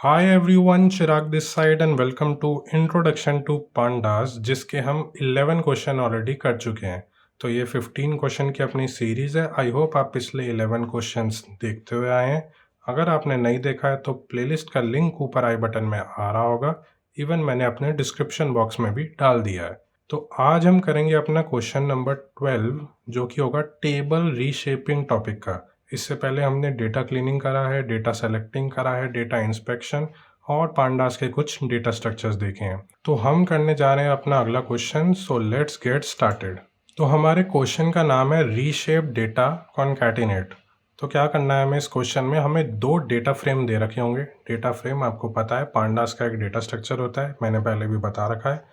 Hi everyone, Chirag this side and welcome to introduction to pandas, जिसके हम 11 question already कर चुके हैं। तो ये 15 क्वेश्चन की अपनी सीरीज़ है। आई होप आप पिछले 11 क्वेश्चंस देखते हुए आए हैं। अगर आपने नहीं देखा है तो प्लेलिस्ट का लिंक ऊपर आई बटन में आ रहा होगा। इवन मैंने अपने डिस्क्रिप्शन बॉक्स में भी डाल दिया है। तो आज हम करेंगे अपना क्वेश्चन नंबर 12, जो कि होगा टेबल रीशेपिंग टॉपिक का। इससे पहले हमने डेटा क्लीनिंग करा है, डेटा सेलेक्टिंग करा है, डेटा इंस्पेक्शन और पांडास के कुछ डेटा स्ट्रक्चर्स देखे हैं। तो हम करने जा रहे हैं अपना अगला question. So let's get started. तो हमारे क्वेश्चन का नाम है रीशेप डेटा कॉन्कैटिनेट। तो क्या करना है हमें इस क्वेश्चन में, हमें दो डेटा फ्रेम दे रखे होंगे। डेटा फ्रेम आपको पता है पांडास का एक डेटा स्ट्रक्चर होता है, मैंने पहले भी बता रखा है।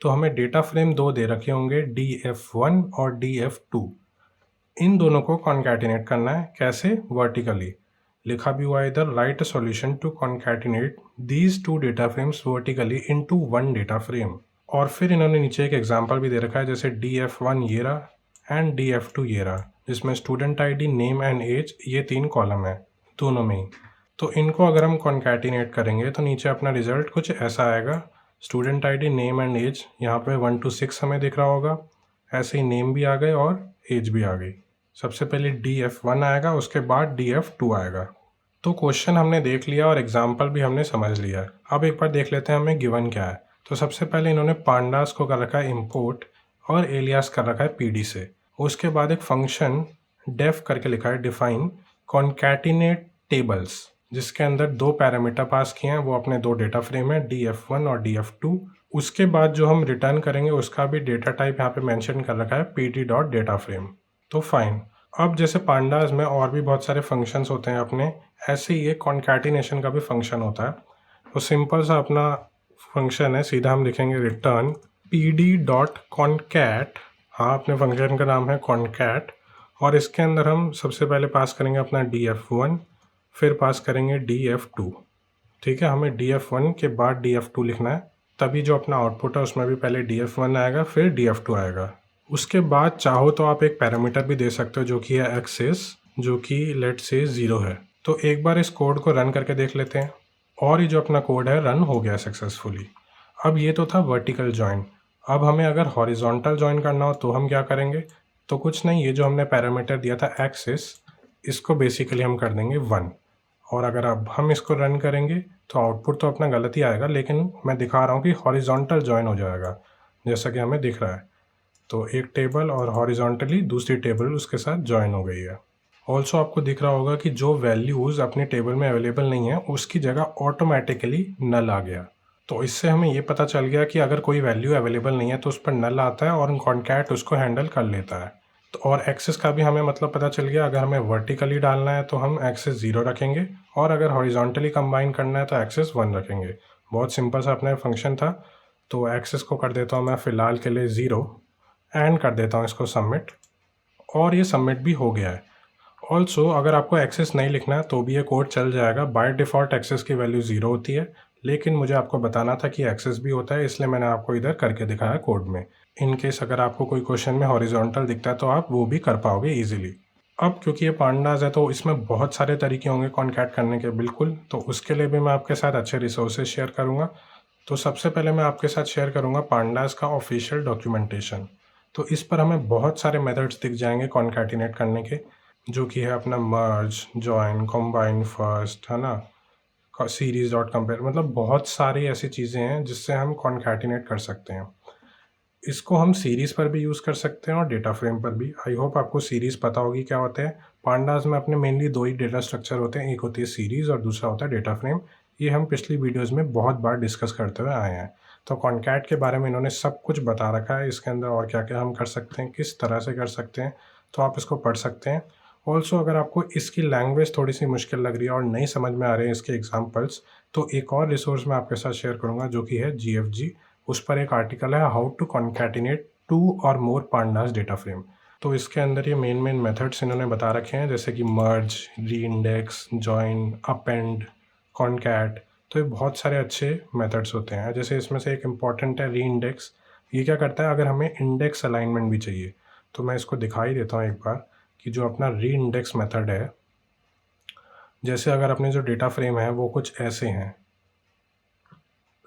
तो हमें डेटा फ्रेम दो दे रखे होंगे, DF1 और DF2। इन दोनों को कॉन्कैटिनेट करना है। कैसे? वर्टिकली लिखा भी हुआ है इधर, write a solution to concatenate these two data frames vertically into one data frame. और फिर इन्होंने नीचे एक एग्जांपल भी दे रखा है, जैसे DF1 ये रहा एंड DF2 ये रहा, जिसमें student ID, name and age ये 3 कॉलम है दोनों में ही। तो इनको अगर हम कॉन्कैटिनेट करेंगे तो नीचे अपना रिजल्ट कुछ ऐसा आएगा। Student ID, name and age यहाँ पे 1 to 6 हमें दिख रहा होगा। ऐसे ही नेम भी आ गए और एज भी आ गई। सबसे पहले DF1 आएगा, उसके बाद DF2 आएगा। तो क्वेश्चन हमने देख लिया और एग्जाम्पल भी हमने समझ लिया है। अब एक बार देख लेते हैं हमें गिवन क्या है। तो सबसे पहले इन्होंने पांडास को कर रखा है इम्पोर्ट और एलियास कर रखा है PD से। उसके बाद एक फंक्शन डेफ करके लिखा है, डिफाइन कॉन्कैटिनेट टेबल्स, जिसके अंदर दो पैरामीटर पास किए हैं। वो अपने दो डेटा फ्रेम है, DF1 और DF2। उसके बाद जो हम रिटर्न करेंगे उसका भी डेटा टाइप यहाँ पे मेंशन कर रखा है, PD.DataFrame। तो फाइन। अब जैसे पांडास में और भी बहुत सारे फंक्शंस होते हैं अपने, ऐसे ही एक कॉन्कैटिनेशन का भी फंक्शन होता है। तो सिंपल सा अपना फंक्शन है, सीधा हम लिखेंगे रिटर्न PD.concat। हाँ, अपने फंक्शन का नाम है concat। और इसके अंदर हम सबसे पहले पास करेंगे अपना DF1, फिर पास करेंगे DF2। ठीक है, हमें DF1 के बाद DF2 लिखना है, तभी जो अपना आउटपुट है उसमें भी पहले DF1 आएगा फिर DF2 आएगा। उसके बाद चाहो तो आप एक पैरामीटर भी दे सकते हो, जो कि है एक्सेस, जो कि लेट से 0 है। तो एक बार इस कोड को रन करके देख लेते हैं। और ये जो अपना कोड है रन हो गया सक्सेसफुली। अब ये तो था वर्टिकल जॉइन। अब हमें अगर हॉरिजॉन्टल जॉइन करना हो तो हम क्या करेंगे? तो कुछ नहीं, ये जो हमने पैरामीटर दिया था एक्सेस, इसको बेसिकली हम कर देंगे 1। और अगर अब हम इसको रन करेंगे तो आउटपुट तो अपना गलत ही आएगा, लेकिन मैं दिखा रहा हूँ कि हॉरिजॉन्टल जॉइन हो जाएगा, जैसा कि हमें दिख रहा है। तो एक टेबल और हॉरिजॉन्टली दूसरी टेबल उसके साथ जॉइन हो गई है। ऑल्सो आपको दिख रहा होगा कि जो वैल्यूज़ अपनी टेबल में अवेलेबल नहीं है उसकी जगह ऑटोमेटिकली नल आ गया। तो इससे हमें ये पता चल गया कि अगर कोई वैल्यू अवेलेबल नहीं है तो उस पर नल आता है और कॉन्कैट उसको हैंडल कर लेता है। तो और एक्सेस का भी हमें मतलब पता चल गया, अगर हमें वर्टिकली डालना है तो हम एक्सेस 0 रखेंगे और अगर हॉरिजॉन्टली कंबाइन करना है तो एक्सेस 1 रखेंगे। बहुत सिंपल सा अपना फंक्शन था। तो एक्सेस को कर देता हूँ मैं फ़िलहाल के लिए 0 एंड कर देता हूँ इसको सबमिट, और ये सबमिट भी हो गया है। ऑल्सो अगर आपको एक्सेस नहीं लिखना है तो भी ये कोड चल जाएगा। बाय डिफ़ॉल्ट एक्सेस की वैल्यू 0 होती है, लेकिन मुझे आपको बताना था कि एक्सेस भी होता है, इसलिए मैंने आपको इधर करके दिखाया कोड में। इन केस अगर आपको कोई क्वेश्चन में हॉरिजॉन्टल दिखता है तो आप वो भी कर पाओगे ईजिली। अब क्योंकि ये पांडास है तो इसमें बहुत सारे तरीके होंगे कॉन्कैट करने के, बिल्कुल। तो उसके लिए भी मैं आपके साथ अच्छे रिसोर्सेज शेयर करूँगा। तो सबसे पहले मैं आपके साथ शेयर करूँगा पांडास का ऑफिशियल डॉक्यूमेंटेशन। तो इस पर हमें बहुत सारे मेथड्स दिख जाएंगे कॉन्कैटिनेट करने के, जो कि है अपना मर्ज, जॉइन, कंबाइन फर्स्ट, है ना, सीरीज डॉट कंपेयर, मतलब बहुत सारी ऐसी चीज़ें हैं जिससे हम कॉन्कैटिनेट कर सकते हैं। इसको हम सीरीज़ पर भी यूज़ कर सकते हैं और डेटा फ्रेम पर भी। आई होप आपको सीरीज़ पता होगी क्या होते हैं। पांडास में अपने मेनली दो ही डेटा स्ट्रक्चर होते हैं, एक होती है सीरीज़ और दूसरा होता है डेटा फ्रेम। ये हम पिछली वीडियोज़ में बहुत बार डिस्कस करते हुए आए हैं। तो कॉन्कैट के बारे में इन्होंने सब कुछ बता रखा है इसके अंदर, और क्या क्या हम कर सकते हैं, किस तरह से कर सकते हैं। तो आप इसको पढ़ सकते हैं। ऑल्सो अगर आपको इसकी लैंग्वेज थोड़ी सी मुश्किल लग रही है और नहीं समझ में आ रहे हैं इसके एग्जाम्पल्स, तो एक और रिसोर्स मैं आपके साथ शेयर करूँगा, जो कि है GFG। उस पर एक आर्टिकल है, हाउ टू कॉन्कैटिनेट 2 और मोर पांडास डेटा फ्रेम। तो इसके अंदर ये मेन मेथड्स इन्होंने बता रखे हैं, जैसे कि मर्ज, री इंडेक्स, जॉइन, अपेंड, कॉन्कैट। तो ये बहुत सारे अच्छे मेथड्स होते हैं। जैसे इसमें से एक इम्पॉर्टेंट है री इंडेक्स। ये क्या करता है, अगर हमें इंडेक्स अलाइनमेंट भी चाहिए तो मैं इसको दिखा ही देता हूँ एक बार, कि जो अपना री इंडेक्स मेथड है, जैसे अगर अपने जो डेटा फ्रेम है वो कुछ ऐसे हैं,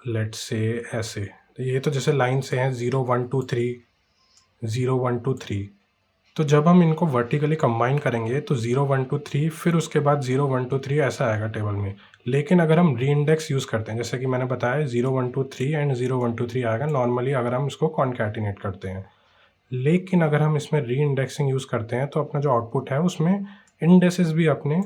लेट्स से ऐसे, तो ये तो जैसे लाइन से हैं 0 1 2 3 0 1 2 3, तो जब हम इनको वर्टिकली कंबाइन करेंगे तो 0 1 2 3 फिर उसके बाद 0 1 2 3 ऐसा आएगा टेबल में। लेकिन अगर हम री इंडेक्स यूज़ करते हैं, जैसे कि मैंने बताया 0 1 2 3 एंड 0 1 2 3 आएगा नॉर्मली अगर हम इसको कॉन्कैटिनेट करते हैं। लेकिन अगर हम इसमें री इंडेक्सिंग यूज़ करते हैं तो अपना जो आउटपुट है उसमें इंडेसेस भी अपने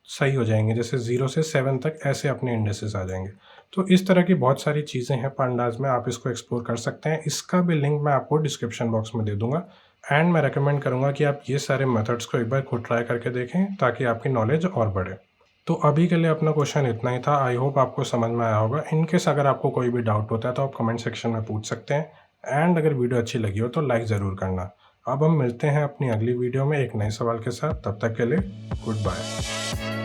सही हो जाएंगे, जैसे 0 से 7 तक ऐसे अपने इंडेसेस आ जाएंगे। तो इस तरह की बहुत सारी चीज़ें हैं पांडास में, आप इसको एक्सप्लोर कर सकते हैं। इसका भी लिंक मैं आपको डिस्क्रिप्शन बॉक्स में दे दूंगा एंड मैं रेकमेंड करूंगा कि आप ये सारे मेथड्स को एक बार खुद ट्राई करके देखें ताकि आपकी नॉलेज और बढ़े। तो अभी के लिए अपना क्वेश्चन इतना ही था। आई होप आपको समझ में आया होगा। इनकेस अगर आपको कोई भी डाउट होता है तो आप कमेंट सेक्शन में पूछ सकते हैं एंड अगर वीडियो अच्छी लगी हो तो लाइक ज़रूर करना। अब हम मिलते हैं अपनी अगली वीडियो में एक नए सवाल के साथ। तब तक के लिए गुड बाय।